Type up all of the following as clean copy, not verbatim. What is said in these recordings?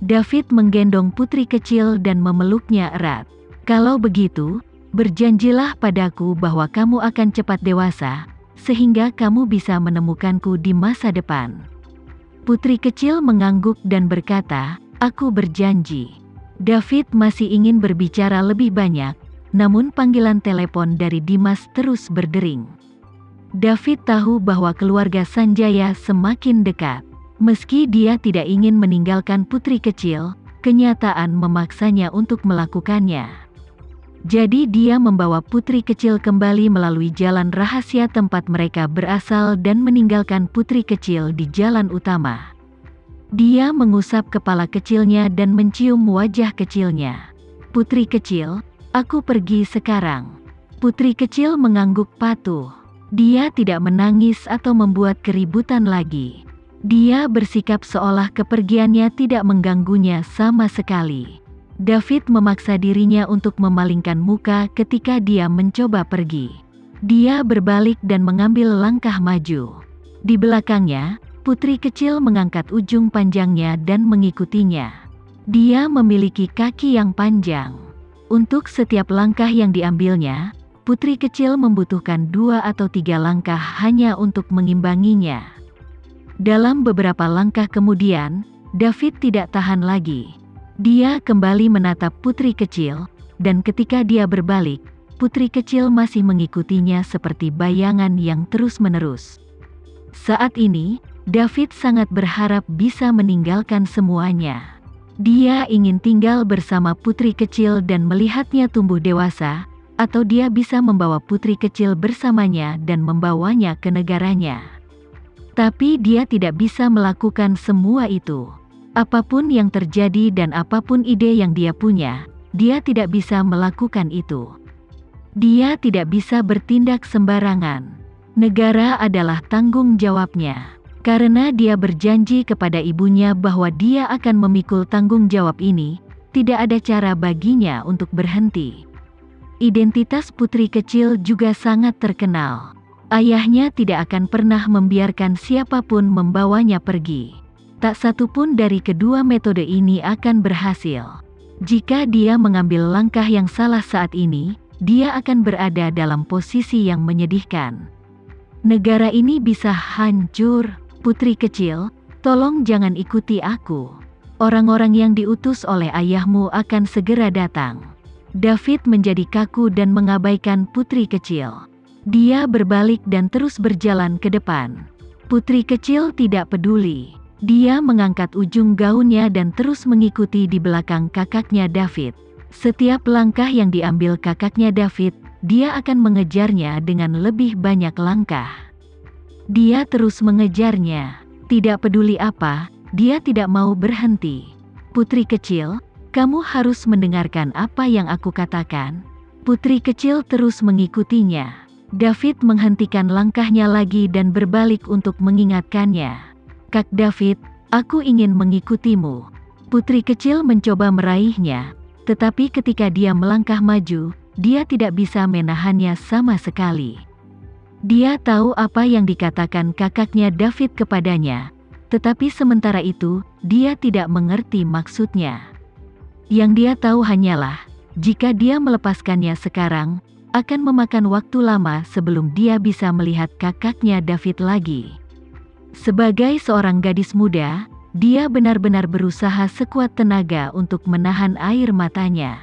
David menggendong putri kecil dan memeluknya erat. "Kalau begitu, berjanjilah padaku bahwa kamu akan cepat dewasa, sehingga kamu bisa menemukanku di masa depan." Putri kecil mengangguk dan berkata, "Aku berjanji." David masih ingin berbicara lebih banyak, namun panggilan telepon dari Dimas terus berdering. David tahu bahwa keluarga Sanjaya semakin dekat. Meski dia tidak ingin meninggalkan putri kecil, kenyataan memaksanya untuk melakukannya. Jadi dia membawa putri kecil kembali melalui jalan rahasia tempat mereka berasal dan meninggalkan putri kecil di jalan utama. Dia mengusap kepala kecilnya dan mencium wajah kecilnya. "Putri kecil, aku pergi sekarang." Putri kecil mengangguk patuh. Dia tidak menangis atau membuat keributan lagi. Dia bersikap seolah kepergiannya tidak mengganggunya sama sekali. David memaksa dirinya untuk memalingkan muka ketika dia mencoba pergi. Dia berbalik dan mengambil langkah maju. Di belakangnya, putri kecil mengangkat ujung panjangnya dan mengikutinya. Dia memiliki kaki yang panjang. Untuk setiap langkah yang diambilnya, putri kecil membutuhkan 2 atau 3 langkah hanya untuk mengimbanginya. Dalam beberapa langkah kemudian, David tidak tahan lagi. Dia kembali menatap putri kecil, dan ketika dia berbalik, putri kecil masih mengikutinya seperti bayangan yang terus-menerus. Saat ini, David sangat berharap bisa meninggalkan semuanya. Dia ingin tinggal bersama putri kecil dan melihatnya tumbuh dewasa, atau dia bisa membawa putri kecil bersamanya dan membawanya ke negaranya. Tapi dia tidak bisa melakukan semua itu. Apapun yang terjadi dan apapun ide yang dia punya, dia tidak bisa melakukan itu. Dia tidak bisa bertindak sembarangan. Negara adalah tanggung jawabnya. Karena dia berjanji kepada ibunya bahwa dia akan memikul tanggung jawab ini, tidak ada cara baginya untuk berhenti. Identitas putri kecil juga sangat terkenal. Ayahnya tidak akan pernah membiarkan siapapun membawanya pergi. Tak satu pun dari kedua metode ini akan berhasil. Jika dia mengambil langkah yang salah saat ini, dia akan berada dalam posisi yang menyedihkan. Negara ini bisa hancur. "Putri kecil, tolong jangan ikuti aku. Orang-orang yang diutus oleh ayahmu akan segera datang." David menjadi kaku dan mengabaikan putri kecil. Dia berbalik dan terus berjalan ke depan. Putri kecil tidak peduli. Dia mengangkat ujung gaunnya dan terus mengikuti di belakang kakaknya David. Setiap langkah yang diambil kakaknya David, dia akan mengejarnya dengan lebih banyak langkah. Dia terus mengejarnya. Tidak peduli apa, dia tidak mau berhenti. "Putri kecil, kamu harus mendengarkan apa yang aku katakan." Putri kecil terus mengikutinya. David menghentikan langkahnya lagi dan berbalik untuk mengingatkannya. "Kak David, aku ingin mengikutimu." Putri kecil mencoba meraihnya, tetapi ketika dia melangkah maju, dia tidak bisa menahannya sama sekali. Dia tahu apa yang dikatakan kakaknya David kepadanya, tetapi sementara itu, dia tidak mengerti maksudnya. Yang dia tahu hanyalah, jika dia melepaskannya sekarang, akan memakan waktu lama sebelum dia bisa melihat kakaknya David lagi. Sebagai seorang gadis muda, dia benar-benar berusaha sekuat tenaga untuk menahan air matanya.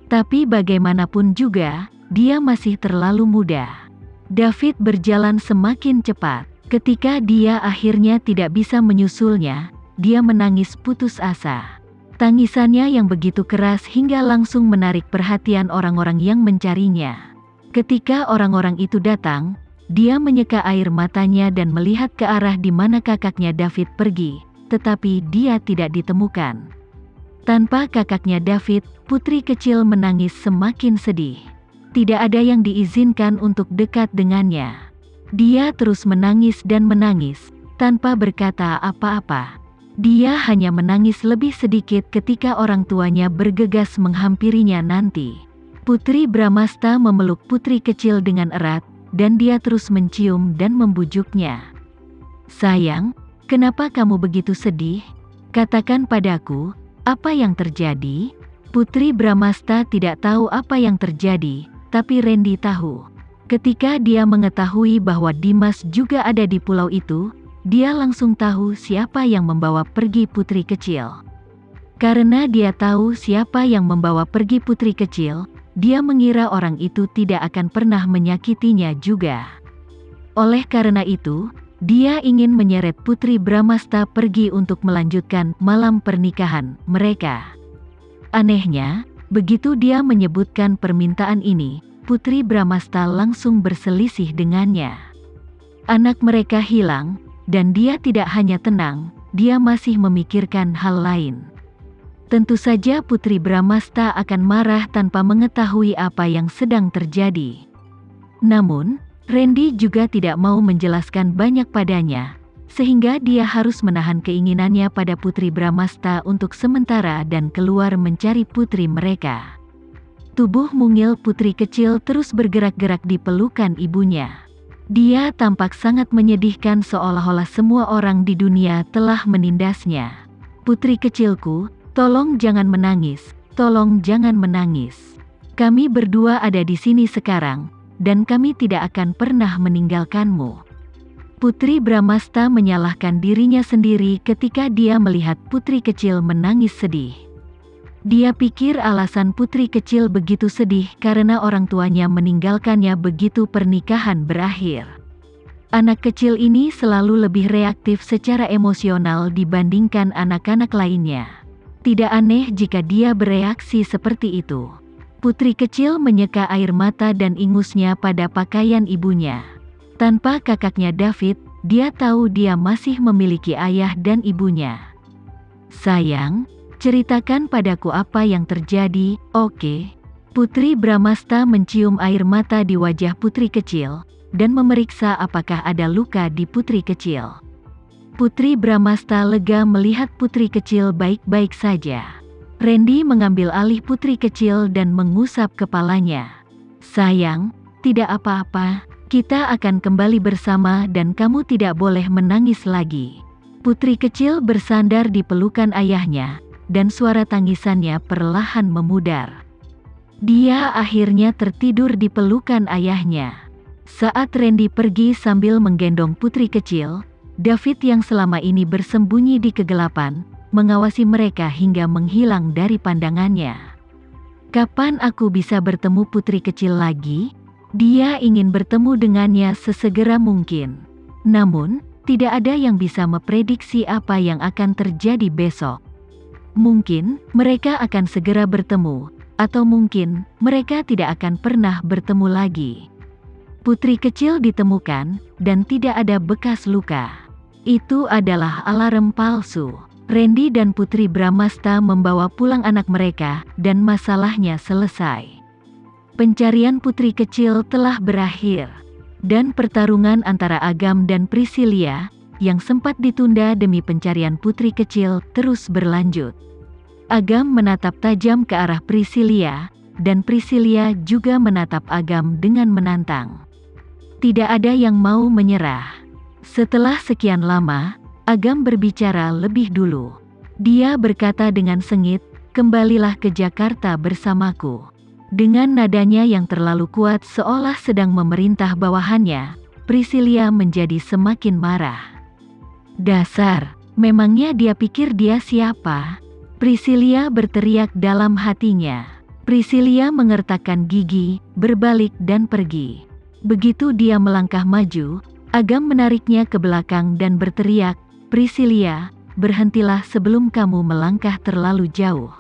Tapi bagaimanapun juga, dia masih terlalu muda. David berjalan semakin cepat. Ketika dia akhirnya tidak bisa menyusulnya, dia menangis putus asa. Tangisannya yang begitu keras hingga langsung menarik perhatian orang-orang yang mencarinya. Ketika orang-orang itu datang, dia menyeka air matanya dan melihat ke arah di mana kakaknya David pergi, tetapi dia tidak ditemukan. Tanpa kakaknya David, putri kecil menangis semakin sedih. Tidak ada yang diizinkan untuk dekat dengannya. Dia terus menangis dan menangis, tanpa berkata apa-apa. Dia hanya menangis lebih sedikit ketika orang tuanya bergegas menghampirinya nanti. Putri Bramasta memeluk putri kecil dengan erat, dan dia terus mencium dan membujuknya. "Sayang, kenapa kamu begitu sedih?" Katakan padaku, apa yang terjadi?" Putri Bramasta tidak tahu apa yang terjadi, tapi Randy tahu. Ketika dia mengetahui bahwa Dimas juga ada di pulau itu, dia langsung tahu siapa yang membawa pergi putri kecil. Karena dia tahu siapa yang membawa pergi putri kecil, dia mengira orang itu tidak akan pernah menyakitinya juga. Oleh karena itu, dia ingin menyeret Putri Bramasta pergi untuk melanjutkan malam pernikahan mereka. Anehnya, begitu dia menyebutkan permintaan ini, Putri Bramasta langsung berselisih dengannya. Anak mereka hilang, dan dia tidak hanya tenang, dia masih memikirkan hal lain. Tentu saja Putri Bramasta akan marah tanpa mengetahui apa yang sedang terjadi. Namun, Randy juga tidak mau menjelaskan banyak padanya, sehingga dia harus menahan keinginannya pada Putri Bramasta untuk sementara dan keluar mencari putri mereka. Tubuh mungil putri kecil terus bergerak-gerak di pelukan ibunya. Dia tampak sangat menyedihkan seolah-olah semua orang di dunia telah menindasnya. "Putri kecilku, tolong jangan menangis, tolong jangan menangis. Kami berdua ada di sini sekarang, dan kami tidak akan pernah meninggalkanmu." Putri Bramasta menyalahkan dirinya sendiri ketika dia melihat putri kecil menangis sedih. Dia pikir alasan putri kecil begitu sedih karena orang tuanya meninggalkannya begitu pernikahan berakhir. Anak kecil ini selalu lebih reaktif secara emosional dibandingkan anak-anak lainnya. Tidak aneh jika dia bereaksi seperti itu. Putri kecil menyeka air mata dan ingusnya pada pakaian ibunya. Tanpa kakaknya David, dia tahu dia masih memiliki ayah dan ibunya. "Sayang, ceritakan padaku apa yang terjadi, oke?" Putri Bramasta mencium air mata di wajah putri kecil, dan memeriksa apakah ada luka di putri kecil. Putri Bramasta lega melihat putri kecil baik-baik saja. Randy mengambil alih putri kecil dan mengusap kepalanya. "Sayang, tidak apa-apa. Kita akan kembali bersama dan kamu tidak boleh menangis lagi." Putri kecil bersandar di pelukan ayahnya, dan suara tangisannya perlahan memudar. Dia akhirnya tertidur di pelukan ayahnya. Saat Randy pergi sambil menggendong putri kecil, David yang selama ini bersembunyi di kegelapan, mengawasi mereka hingga menghilang dari pandangannya. "Kapan aku bisa bertemu putri kecil lagi?" Dia ingin bertemu dengannya sesegera mungkin. Namun, tidak ada yang bisa memprediksi apa yang akan terjadi besok. Mungkin mereka akan segera bertemu, atau mungkin mereka tidak akan pernah bertemu lagi. Putri kecil ditemukan, dan tidak ada bekas luka. Itu adalah alarm palsu. Randy dan Putri Bramasta membawa pulang anak mereka, dan masalahnya selesai. Pencarian putri kecil telah berakhir, dan pertarungan antara Agam dan Priscilia, yang sempat ditunda demi pencarian putri kecil, terus berlanjut. Agam menatap tajam ke arah Priscilia, dan Priscilia juga menatap Agam dengan menantang. Tidak ada yang mau menyerah. Setelah sekian lama, Agam berbicara lebih dulu. Dia berkata dengan sengit, "Kembalilah ke Jakarta bersamaku." Dengan nadanya yang terlalu kuat seolah sedang memerintah bawahannya, Priscilia menjadi semakin marah. "Dasar, memangnya dia pikir dia siapa?" Priscilia berteriak dalam hatinya. Priscilia mengertakkan gigi, berbalik dan pergi. Begitu dia melangkah maju, Agam menariknya ke belakang dan berteriak, "Priscilia, berhentilah sebelum kamu melangkah terlalu jauh."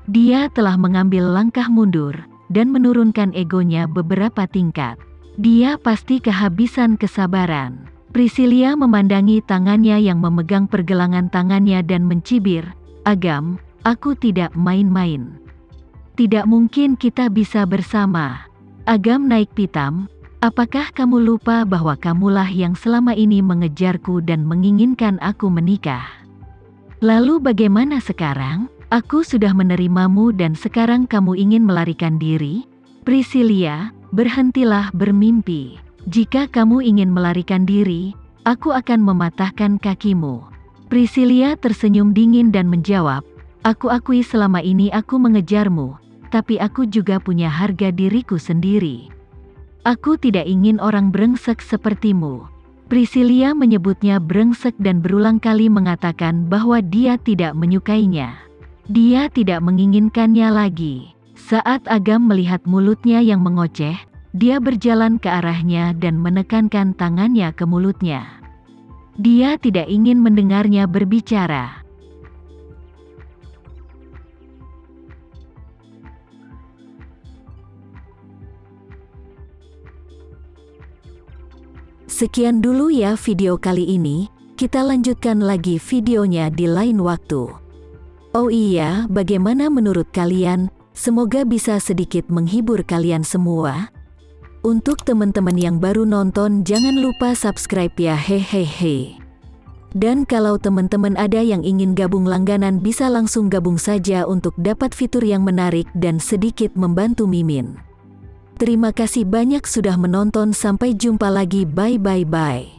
Dia telah mengambil langkah mundur, dan menurunkan egonya beberapa tingkat. Dia pasti kehabisan kesabaran. Priscilia memandangi tangannya yang memegang pergelangan tangannya dan mencibir, "Agam, aku tidak main-main. Tidak mungkin kita bisa bersama." Agam naik pitam, "Apakah kamu lupa bahwa kamulah yang selama ini mengejarku dan menginginkan aku menikah? Lalu bagaimana sekarang? Aku sudah menerimamu dan sekarang kamu ingin melarikan diri?" "Priscilia, berhentilah bermimpi. Jika kamu ingin melarikan diri, aku akan mematahkan kakimu." Priscilia tersenyum dingin dan menjawab, "Aku akui selama ini aku mengejarmu, tapi aku juga punya harga diriku sendiri. Aku tidak ingin orang brengsek sepertimu." Priscilia menyebutnya brengsek dan berulang kali mengatakan bahwa dia tidak menyukainya. Dia tidak menginginkannya lagi. Saat Agam melihat mulutnya yang mengoceh, dia berjalan ke arahnya dan menekankan tangannya ke mulutnya. Dia tidak ingin mendengarnya berbicara. Sekian dulu ya video kali ini, kita lanjutkan lagi videonya di lain waktu. Oh iya, bagaimana menurut kalian? Semoga bisa sedikit menghibur kalian semua. Untuk teman-teman yang baru nonton, jangan lupa subscribe ya, hehehe. Dan kalau teman-teman ada yang ingin gabung langganan, bisa langsung gabung saja untuk dapat fitur yang menarik dan sedikit membantu Mimin. Terima kasih banyak sudah menonton, sampai jumpa lagi, bye.